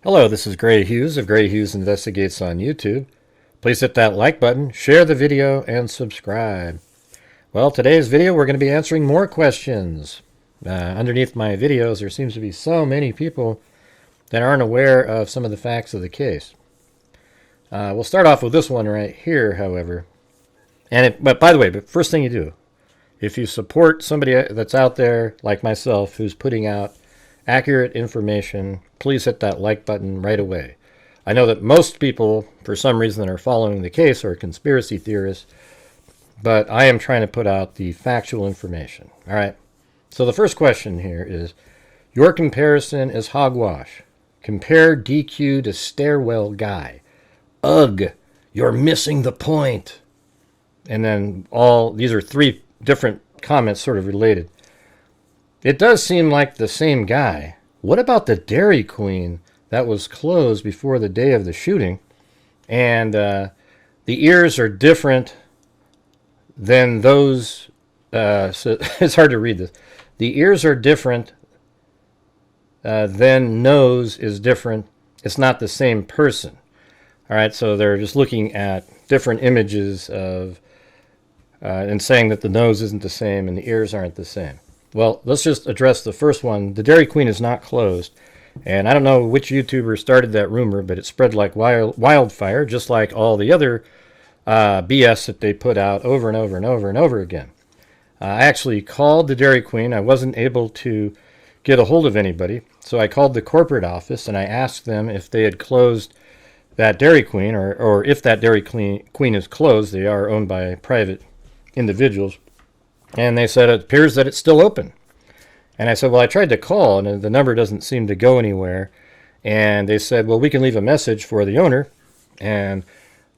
Hello, this is Grant Hughes of Grant Hughes Investigates on YouTube. Please hit that like button, share the video, and subscribe. Well, today's video we're going to be answering more questions. Underneath my videos there seems to be so many people that aren't aware of some of the facts of the case. We'll start off with this one right here, however. But by the way, first thing you do, if you support somebody that's out there like myself who's putting out accurate information, please hit that like button right away. I know that most people, for some reason, that are following the case are conspiracy theorists, but I am trying to put out the factual information. All right. So the first question here is, your comparison is hogwash. Compare DQ to stairwell guy. Ugh, you're missing the point. And then these are three different comments sort of related. It does seem like the same guy. What about the Dairy Queen that was closed before the day of the shooting? And the ears are different than those. So it's hard to read this. The ears are different than nose is different. It's not the same person. All right, so they're just looking at different images of and saying that the nose isn't the same and the ears aren't the same. Well, let's just address the first one. The Dairy Queen is not closed. And I don't know which YouTuber started that rumor, but it spread like wildfire, just like all the other BS that they put out over and over and over and over again. I actually called the Dairy Queen. I wasn't able to get a hold of anybody, so I called the corporate office and I asked them if they had closed that Dairy Queen, or if that Dairy Queen is closed. They are owned by private individuals. And they said it appears that it's still open. And I said, well, I tried to call and the number doesn't seem to go anywhere. And they said, well, we can leave a message for the owner. And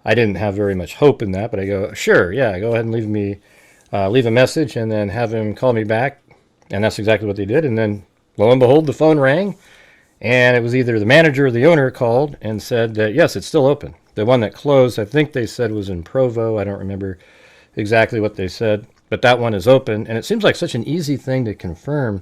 I didn't have very much hope in that, but I go, sure, yeah, go ahead and leave a message and then have him call me back. And that's exactly what they did. And then lo and behold, the phone rang. And it was either the manager or the owner called and said that, yes, it's still open. The one that closed, I think they said was in Provo. I don't remember exactly what they said. But that one is open, and it seems like such an easy thing to confirm.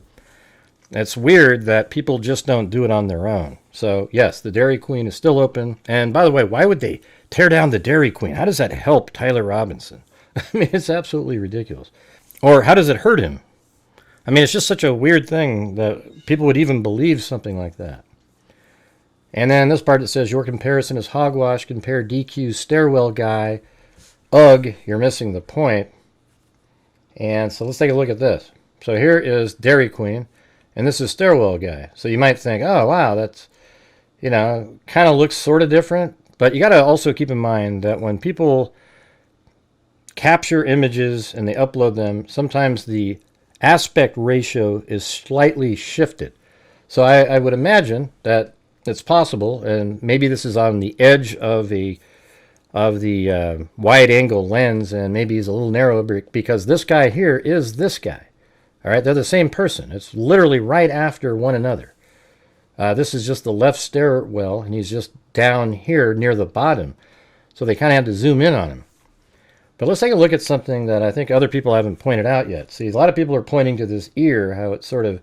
It's weird that people just don't do it on their own. So, yes, the Dairy Queen is still open. And by the way, why would they tear down the Dairy Queen? How does that help Tyler Robinson? I mean, it's absolutely ridiculous. Or how does it hurt him? I mean, it's just such a weird thing that people would even believe something like that. And then this part that says, your comparison is hogwash. Compare DQ's stairwell guy. Ugh, you're missing the point. And so let's take a look at this. So here is Dairy Queen, and this is Stairwell Guy. So you might think, oh, wow, that's, kind of looks sort of different. But you got to also keep in mind that when people capture images and they upload them, sometimes the aspect ratio is slightly shifted. So I would imagine that it's possible, and maybe this is on the edge of the wide angle lens, and maybe he's a little narrow because this guy here is this guy. All right, they're the same person. It's literally right after one another. This is just the left stairwell, and he's just down here near the bottom. So they kind of had to zoom in on him. But let's take a look at something that I think other people haven't pointed out yet. See, a lot of people are pointing to this ear, how it sort of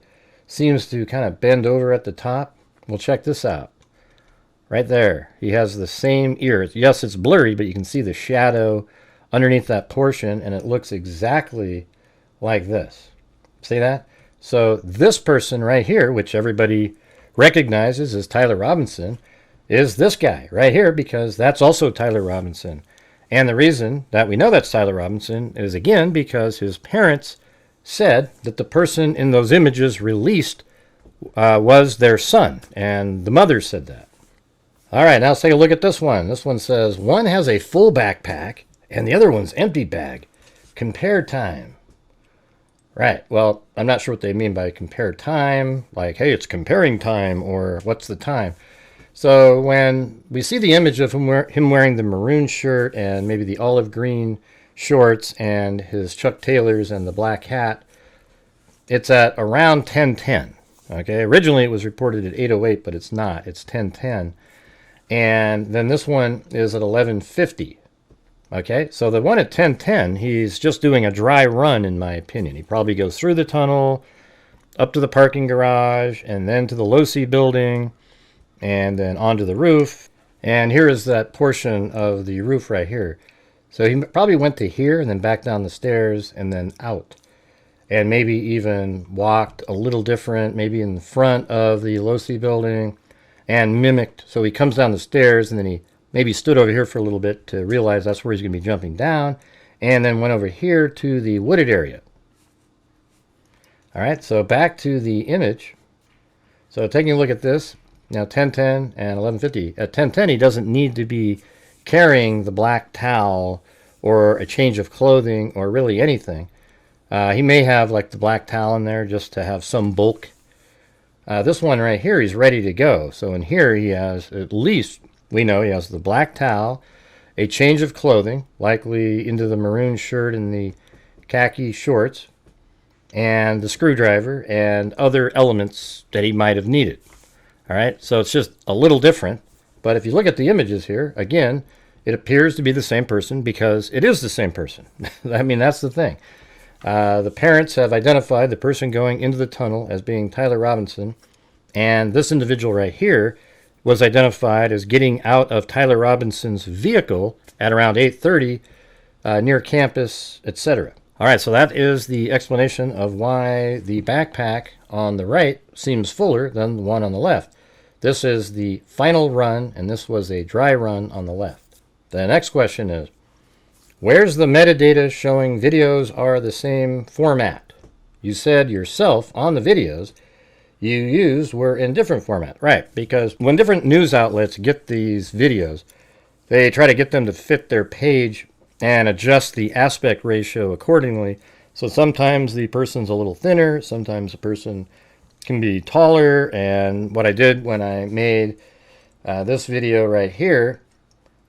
seems to kind of bend over at the top. Well, check this out. Right there, he has the same ear. Yes, it's blurry, but you can see the shadow underneath that portion, and it looks exactly like this. See that? So this person right here, which everybody recognizes as Tyler Robinson, is this guy right here, because that's also Tyler Robinson. And the reason that we know that's Tyler Robinson is, again, because his parents said that the person in those images released was their son, and the mother said that. All right, now let's take a look at this one. This one says, one has a full backpack and the other one's empty bag. Compare time. Right, well, I'm not sure what they mean by compare time. Like, hey, it's comparing time, or what's the time? So when we see the image of him wearing the maroon shirt and maybe the olive green shorts and his Chuck Taylors and the black hat, it's at around 10:10. Okay, originally it was reported at 8:08, but it's not. It's 10:10. And then this one is at 11:50. Okay, so the one at 10:10, he's just doing a dry run, in my opinion. He probably goes through the tunnel, up to the parking garage, and then to the Losi building, and then onto the roof. And here is that portion of the roof right here. So he probably went to here and then back down the stairs and then out. And maybe even walked a little different, maybe in front of the Losi building, and mimicked. So he comes down the stairs and then he maybe stood over here for a little bit to realize that's where he's going to be jumping down, and then went over here to the wooded area. All right, so back to the image. So taking a look at this, now 1010 and 1150. At 1010, he doesn't need to be carrying the black towel or a change of clothing or really anything. He may have like the black towel in there just to have some bulk. This one right here, he's ready to go. So in here he has, at least we know he has the black towel, a change of clothing, likely into the maroon shirt and the khaki shorts, and the screwdriver and other elements that he might have needed. All right, so it's just a little different. But if you look at the images here, again, it appears to be the same person because it is the same person. I mean, that's the thing. The parents have identified the person going into the tunnel as being Tyler Robinson, and this individual right here was identified as getting out of Tyler Robinson's vehicle at around 8:30 near campus, etc. All right, so that is the explanation of why the backpack on the right seems fuller than the one on the left. This is the final run, and this was a dry run on the left. The next question is, where's the metadata showing videos are the same format? You said yourself on the videos you used were in different format. Right, because when different news outlets get these videos, they try to get them to fit their page and adjust the aspect ratio accordingly. So sometimes the person's a little thinner, sometimes the person can be taller, and what I did when I made this video right here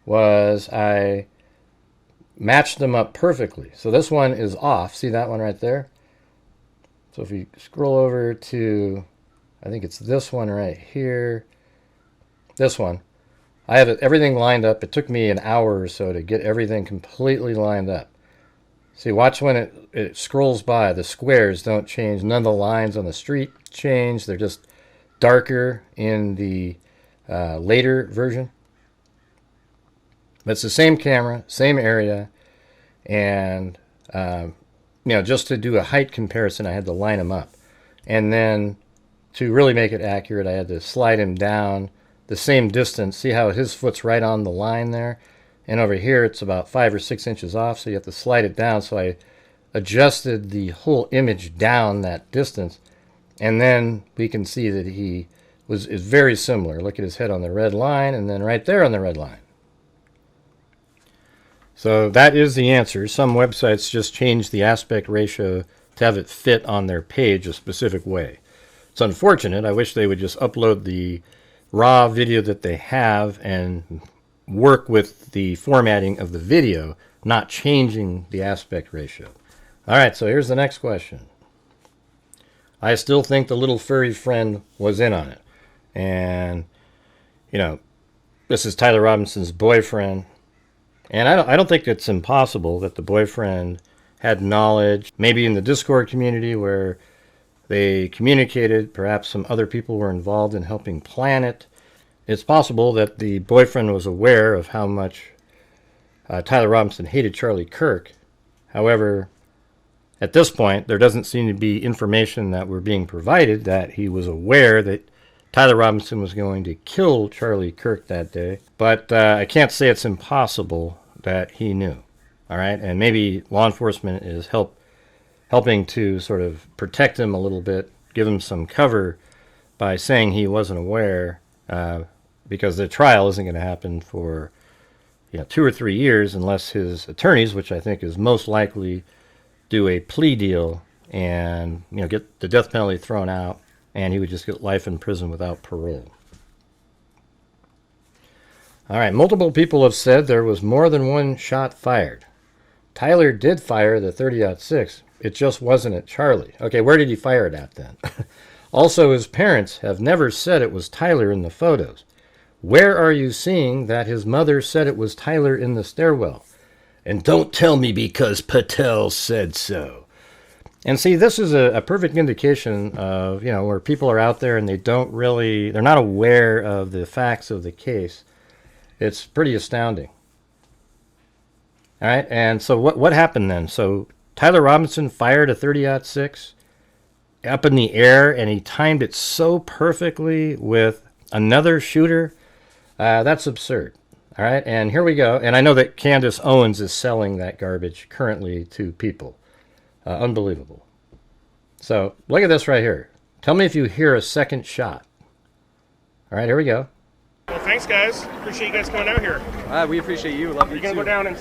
was I matched them up perfectly. So this one is off. See that one right there? So if you scroll over to, I think it's this one right here, this one, I have everything lined up. It took me an hour or so to get everything completely lined up. See, watch when it scrolls by. The squares don't change. None of the lines on the street change. They're just darker in the later version. But it's the same camera, same area, and just to do a height comparison, I had to line them up. And then to really make it accurate, I had to slide him down the same distance. See how his foot's right on the line there? And over here, it's about 5 or 6 inches off, so you have to slide it down. So I adjusted the whole image down that distance. And then we can see that he is very similar. Look at his head on the red line, and then right there on the red line. So that is the answer. Some websites just change the aspect ratio to have it fit on their page a specific way. It's unfortunate. I wish they would just upload the raw video that they have and work with the formatting of the video, not changing the aspect ratio. All right, so here's the next question. I still think the little furry friend was in on it. And, this is Tyler Robinson's boyfriend. And I don't think it's impossible that the boyfriend had knowledge, maybe in the Discord community where they communicated, perhaps some other people were involved in helping plan it. It's possible that the boyfriend was aware of how much Tyler Robinson hated Charlie Kirk. However, at this point, there doesn't seem to be information that were being provided that he was aware that Tyler Robinson was going to kill Charlie Kirk that day. But I can't say it's impossible that he knew. All right, and maybe law enforcement is helping to sort of protect him a little bit, give him some cover by saying he wasn't aware, because the trial isn't going to happen for 2 or 3 years unless his attorneys, which I think is most likely, do a plea deal and get the death penalty thrown out, and he would just get life in prison without parole. All right, multiple people have said there was more than one shot fired. Tyler did fire the 30-06. It just wasn't at Charlie. Okay, where did he fire it at then? Also, his parents have never said it was Tyler in the photos. Where are you seeing that his mother said it was Tyler in the stairwell? And don't tell me because Patel said so. And see, this is a perfect indication of, where people are out there and they're not aware of the facts of the case. It's pretty astounding. All right, and so what happened then? So Tyler Robinson fired a 30-06 up in the air, and he timed it so perfectly with another shooter. That's absurd. All right, and here we go. And I know that Candace Owens is selling that garbage currently to people. Unbelievable. So look at this right here. Tell me if you hear a second shot. All right, here we go. Well, thanks, guys. Appreciate you guys coming out here. We appreciate you. Love you. Are you going to go down and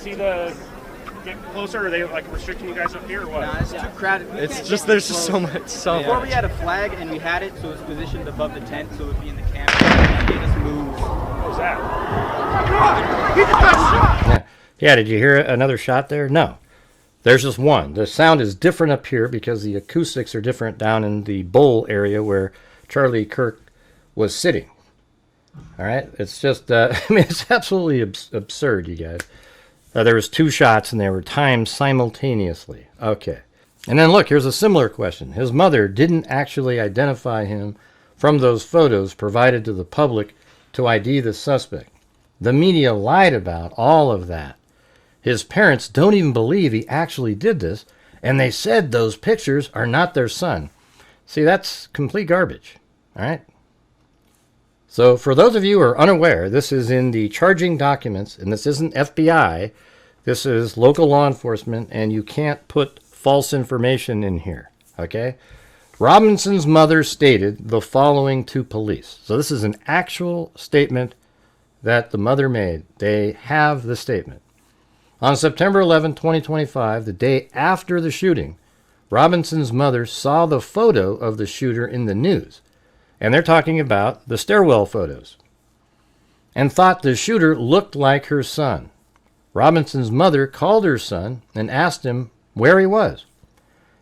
get closer? Or are they like restricting you guys up here or what? Nah, it's too crowded. It's just, there's just so much. Before we had a flag and we had it, so it was positioned above the tent, so it would be in the camp. And they just moved. What was that? Oh my God! He just got shot! Yeah, did you hear another shot there? No. There's just one. The sound is different up here because the acoustics are different down in the bowl area where Charlie Kirk was sitting. All right? It's just, it's absolutely absurd, you guys. There was 2 shots and they were timed simultaneously. Okay. And then look, here's a similar question. His mother didn't actually identify him from those photos provided to the public to ID the suspect. The media lied about all of that. His parents don't even believe he actually did this, and they said those pictures are not their son. See, that's complete garbage. All right? So for those of you who are unaware, this is in the charging documents, and this isn't FBI. This is local law enforcement, and you can't put false information in here. Okay? Robinson's mother stated the following to police. So this is an actual statement that the mother made. They have the statement. On September 11, 2025, the day after the shooting, Robinson's mother saw the photo of the shooter in the news, and they're talking about the stairwell photos, and thought the shooter looked like her son. Robinson's mother called her son and asked him where he was.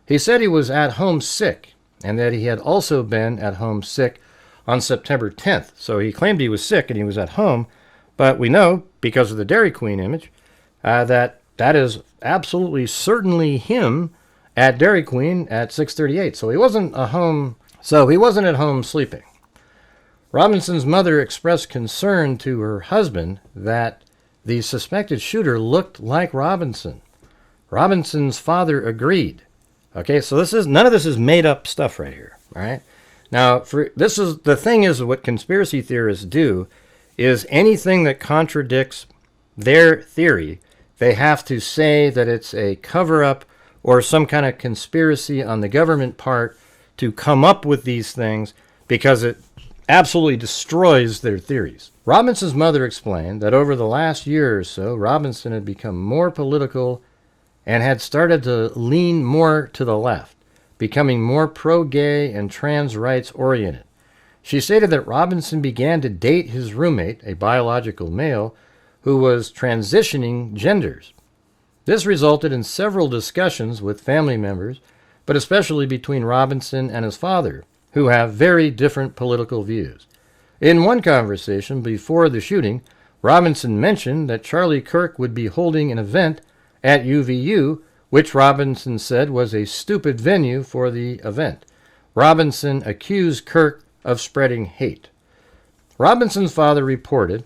He said he was at home sick, and that he had also been at home sick on September 10th. So he claimed he was sick and he was at home, but we know, because of the Dairy Queen image, that is absolutely certainly him at Dairy Queen at 6:38. So he wasn't at home sleeping. Robinson's mother expressed concern to her husband that the suspected shooter looked like Robinson. Robinson's father agreed. Okay, so none of this is made up stuff right here. All right. Now, the thing is what conspiracy theorists do is anything that contradicts their theory, they have to say that it's a cover-up or some kind of conspiracy on the government part to come up with these things because it absolutely destroys their theories. Robinson's mother explained that over the last year or so, Robinson had become more political and had started to lean more to the left, becoming more pro-gay and trans rights oriented. She stated that Robinson began to date his roommate, a biological male, who was transitioning genders. This resulted in several discussions with family members, but especially between Robinson and his father, who have very different political views. In one conversation before the shooting, Robinson mentioned that Charlie Kirk would be holding an event at UVU, which Robinson said was a stupid venue for the event. Robinson accused Kirk of spreading hate. Robinson's father reported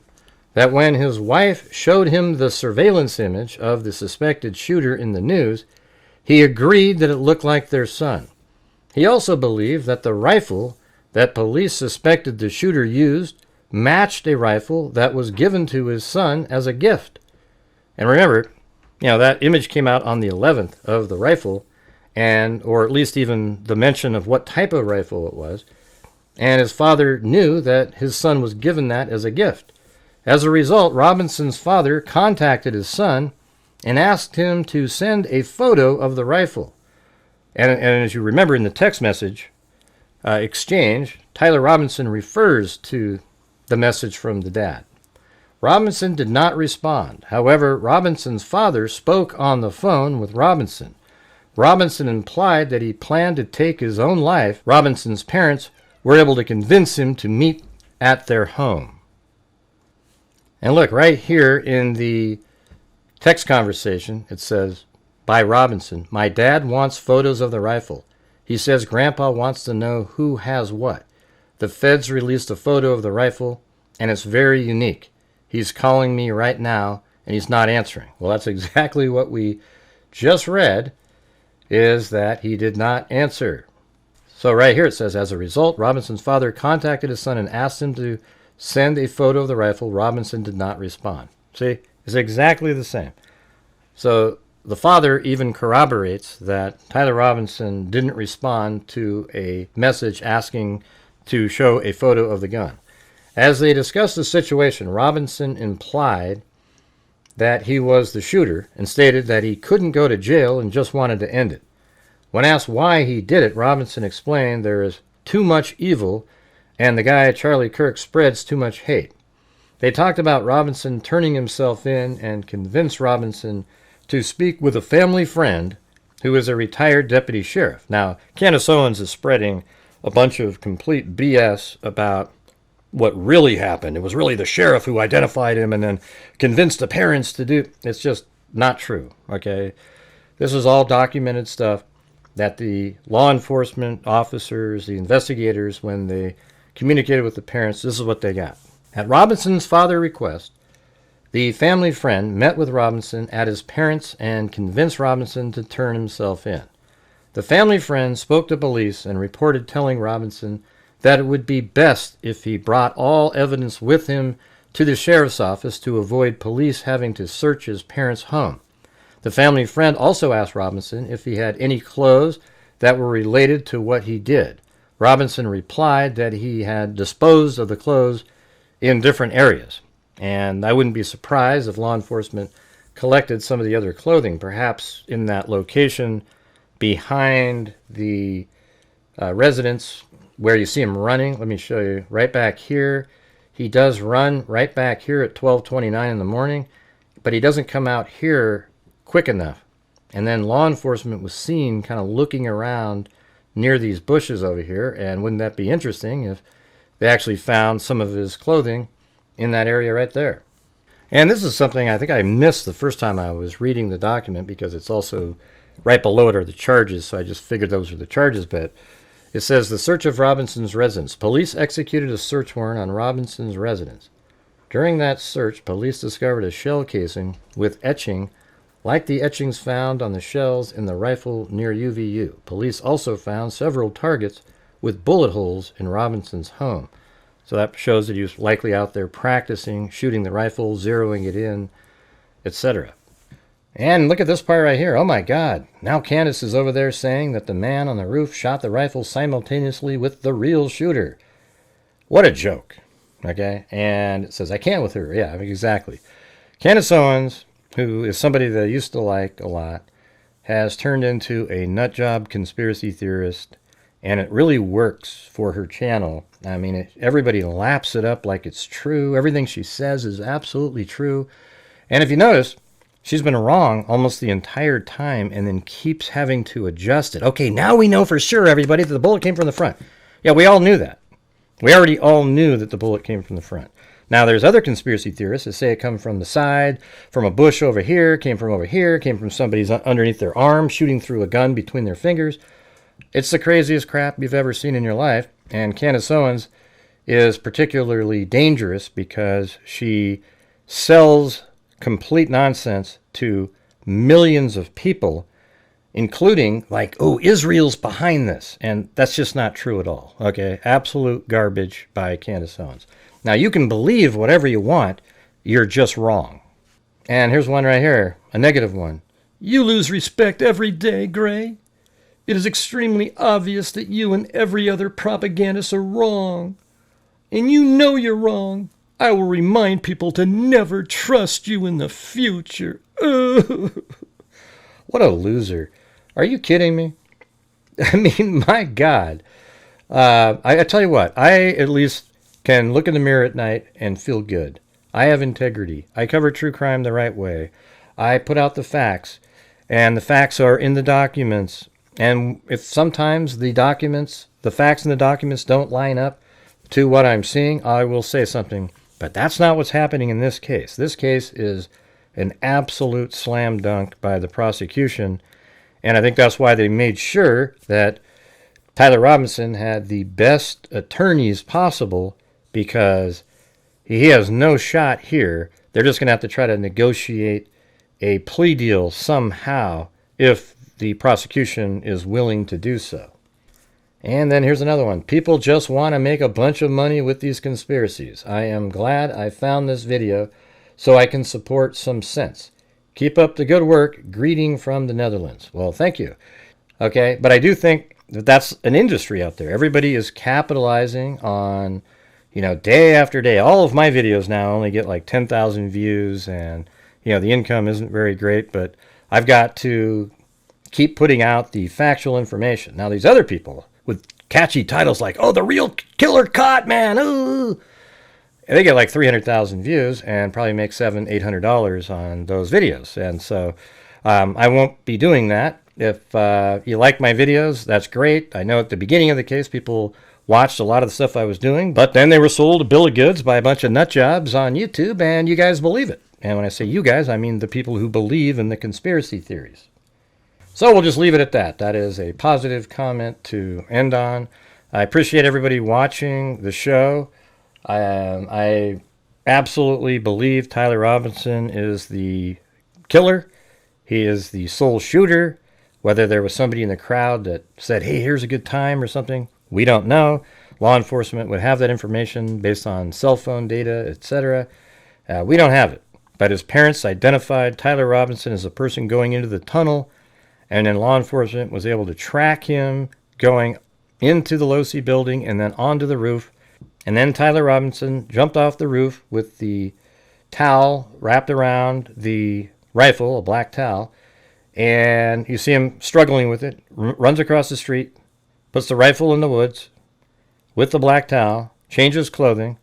that when his wife showed him the surveillance image of the suspected shooter in the news, he agreed that it looked like their son. He also believed that the rifle that police suspected the shooter used matched a rifle that was given to his son as a gift. And remember, that image came out on the 11th of the rifle, or at least even the mention of what type of rifle it was. And his father knew that his son was given that as a gift. As a result, Robinson's father contacted his son and asked him to send a photo of the rifle. And as you remember in the text message exchange, Tyler Robinson refers to the message from the dad. Robinson did not respond. However, Robinson's father spoke on the phone with Robinson. Robinson implied that he planned to take his own life. Robinson's parents were able to convince him to meet at their home. And look, right here in the text conversation, it says, by Robinson. My dad wants photos of the rifle. He says Grandpa wants to know who has what. The feds released a photo of the rifle, and it's very unique. He's calling me right now, and he's not answering. Well, that's exactly what we just read, is that he did not answer. So right here it says, as a result, Robinson's father contacted his son and asked him to send a photo of the rifle. Robinson did not respond. See, it's exactly the same. So the father even corroborates that Tyler Robinson didn't respond to a message asking to show a photo of the gun. As they discussed the situation, Robinson implied that he was the shooter and stated that he couldn't go to jail and just wanted to end it. When asked why he did it, Robinson explained there is too much evil and the guy, Charlie Kirk, spreads too much hate. They talked about Robinson turning himself in and convinced Robinson to speak with a family friend who is a retired deputy sheriff. Now, Candace Owens is spreading a bunch of complete BS about what really happened. It was really the sheriff who identified him and then convinced the parents to do. It's just not true, okay? This is all documented stuff that the law enforcement officers, the investigators, when they communicated with the parents, this is what they got. At Robinson's father's request, the family friend met with Robinson at his parents' and convinced Robinson to turn himself in. The family friend spoke to police and reported telling Robinson that it would be best if he brought all evidence with him to the sheriff's office to avoid police having to search his parents' home. The family friend also asked Robinson if he had any clothes that were related to what he did. Robinson replied that he had disposed of the clothes in different areas, and I wouldn't be surprised if law enforcement collected some of the other clothing, perhaps in that location behind the residence where you see him running. Let me show you. Right back here, he does run right back here at 12:29 in the morning, but he doesn't come out here quick enough. And then law enforcement was seen kind of looking around near these bushes over here, and wouldn't that be interesting if they actually found some of his clothing in that area right there. And this is something I think I missed the first time I was reading the document, because it's also right below it are the charges, so I just figured those were the charges. But it says the search of Robinson's residence. Police executed a search warrant on Robinson's residence. During that search, police discovered a shell casing with etching like the etchings found on the shells in the rifle near UVU. Police also found several targets with bullet holes in Robinson's home. So that shows that he was likely out there practicing shooting the rifle, zeroing it in, etc. And look at this part right here. Oh my God. Now Candace is over there saying that the man on the roof shot the rifle simultaneously with the real shooter. What a joke. Okay? And it says, I can't with her. Yeah, exactly. Candace Owens, who is somebody that I used to like a lot, has turned into a nutjob conspiracy theorist, and it really works for her channel. I mean, everybody laps it up like it's true. Everything she says is absolutely true. And if you notice, she's been wrong almost the entire time and then keeps having to adjust it. Okay, now we know for sure, everybody, that the bullet came from the front. Yeah, we all knew that. We already all knew that the bullet came from the front. Now, there's other conspiracy theorists that say it come from the side, from a bush over here, came from somebody's underneath their arm, shooting through a gun between their fingers. It's the craziest crap you've ever seen in your life. And Candace Owens is particularly dangerous because she sells complete nonsense to millions of people, including like, oh, Israel's behind this. And that's just not true at all. Okay, absolute garbage by Candace Owens. Now, you can believe whatever you want. You're just wrong. And here's one right here, a negative one. You lose respect every day, Gray. It is extremely obvious that you and every other propagandist are wrong. And you know you're wrong. I will remind people to never trust you in the future. What a loser. Are you kidding me? I mean, my God. I tell you what, I at least can look in the mirror at night and feel good. I have integrity. I cover true crime the right way. I put out the facts, and the facts are in the documents. And if sometimes the facts in the documents don't line up to what I'm seeing, I will say something. But that's not what's happening in this case. This case is an absolute slam dunk by the prosecution. And I think that's why they made sure that Tyler Robinson had the best attorneys possible, because he has no shot here. They're just going to have to try to negotiate a plea deal somehow if the prosecution is willing to do so. And then here's another one. People just want to make a bunch of money with these conspiracies. I am glad I found this video so I can support some sense. Keep up the good work. Greeting from the Netherlands. Well, thank you. Okay, but I do think that that's an industry out there. Everybody is capitalizing on, you know, day after day. All of my videos now only get like 10,000 views, and, you know, the income isn't very great, but I've got to keep putting out the factual information. Now, these other people with catchy titles like, oh, the real killer caught, man, ooh, and they get like 300,000 views and probably make $700-800 on those videos. And so I won't be doing that. If you like my videos, that's great. I know at the beginning of the case, people watched a lot of the stuff I was doing, but then they were sold a bill of goods by a bunch of nut jobs on YouTube, and you guys believe it. And when I say you guys, I mean the people who believe in the conspiracy theories. So we'll just leave it at that. That is a positive comment to end on. I appreciate everybody watching the show. I absolutely believe Tyler Robinson is the killer. He is the sole shooter. Whether there was somebody in the crowd that said, hey, here's a good time or something, we don't know. Law enforcement would have that information based on cell phone data, etc. We don't have it. But his parents identified Tyler Robinson as a person going into the tunnel, and then law enforcement was able to track him going into the Losi building and then onto the roof. And then Tyler Robinson jumped off the roof with the towel wrapped around the rifle, a black towel, and you see him struggling with it, runs across the street, puts the rifle in the woods with the black towel, changes clothing,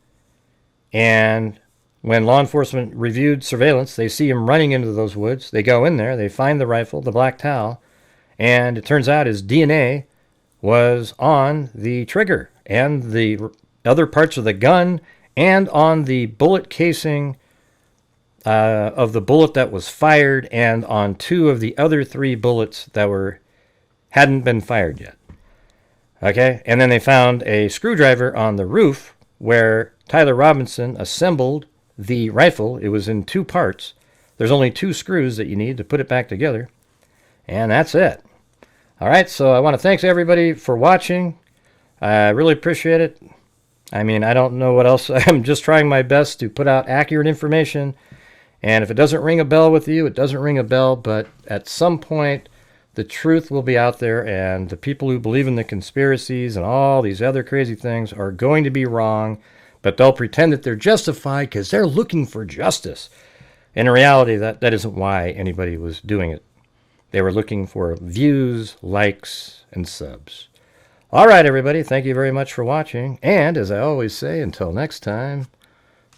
and when law enforcement reviewed surveillance, they see him running into those woods. They go in there, they find the rifle, the black towel, and it turns out his DNA was on the trigger and the other parts of the gun and on the bullet casing of the bullet that was fired and on 2 of the other 3 bullets that hadn't been fired yet. Okay, and then they found a screwdriver on the roof where Tyler Robinson assembled the rifle. It was in 2 parts. There's only 2 screws that you need to put it back together. And that's it. All right, so I want to thank everybody for watching. I really appreciate it. I mean, I don't know what else. I'm just trying my best to put out accurate information. And if it doesn't ring a bell with you, it doesn't ring a bell. But at some point, the truth will be out there. And the people who believe in the conspiracies and all these other crazy things are going to be wrong. But they'll pretend that they're justified because they're looking for justice. In reality, that isn't why anybody was doing it. They were looking for views, likes, and subs. All right, everybody. Thank you very much for watching. And as I always say, until next time,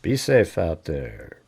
be safe out there.